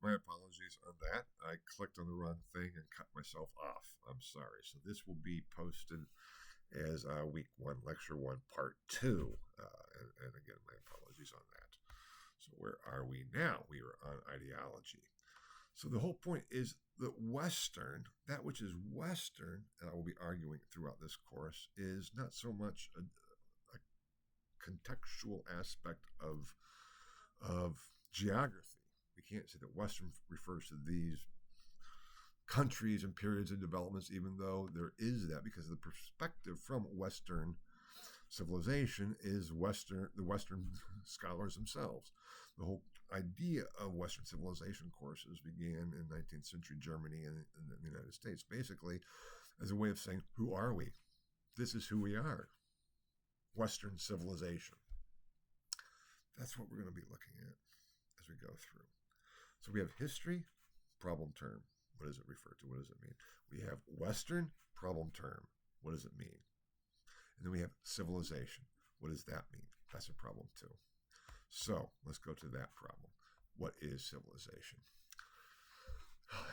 My apologies on that. I clicked on the wrong thing and cut myself off. I'm sorry. So this will be posted as week one, lecture one, part two. And again, my apologies on that. So where are we now? We are on ideology. So the whole point is that Western, that which is Western, and I will be arguing throughout this course, is not so much a contextual aspect of geography. We can't say that Western refers to these countries and periods and developments, even though there is that, because the perspective from Western civilization is the Western scholars themselves. The whole idea of Western civilization courses began in 19th century Germany and in the United States, basically as a way of saying, who are we? This is who we are. Western civilization. That's what we're going to be looking at as we go through. So we have history, problem term. What does it refer to? What does it mean? We have Western, problem term. What does it mean? And then we have civilization. What does that mean? That's a problem too. So let's go to that problem. What is civilization?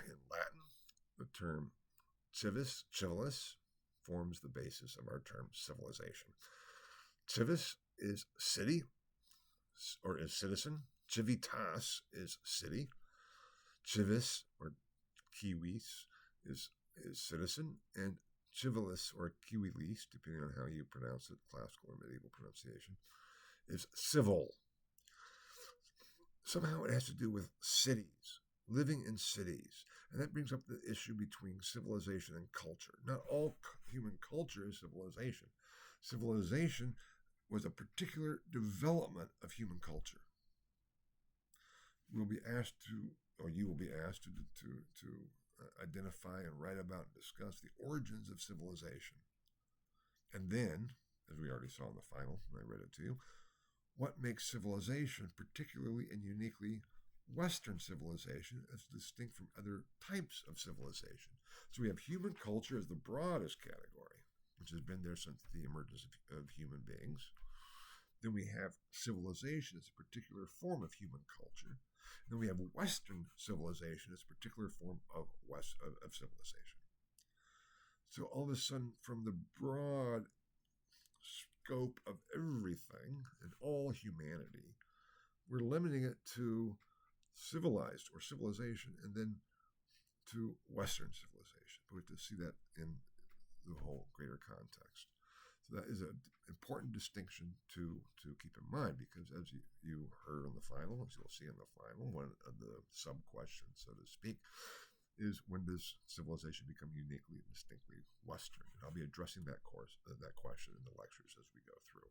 In Latin, the term civis forms the basis of our term civilization. Civis is city, or is citizen. Civitas is city. Civis, or Kiwis, is citizen. And civilis, or Kiwilis, depending on how you pronounce it, classical or medieval pronunciation, is civil. Somehow it has to do with cities, living in cities. And that brings up the issue between civilization and culture. Not all human culture is civilization. Civilization was a particular development of human culture. We'll be asked to, or you will be asked to identify and write about and discuss the origins of civilization. And then, as we already saw in the final, and I read it to you, what makes civilization particularly and uniquely Western civilization as distinct from other types of civilization. So we have human culture as the broadest category, which has been there since the emergence of human beings. Then we have civilization as a particular form of human culture. And then we have Western civilization as a particular form of civilization. So all of a sudden, from the broad scope of everything and all humanity, we're limiting it to civilized or civilization, and then to Western civilization. But we have to see that in the whole greater context. So that is an important distinction to keep in mind, because as you heard on the final, as you'll see in the final, one of the sub-questions, so to speak, is when does civilization become uniquely and distinctly Western? And I'll be addressing that question in the lectures as we go through.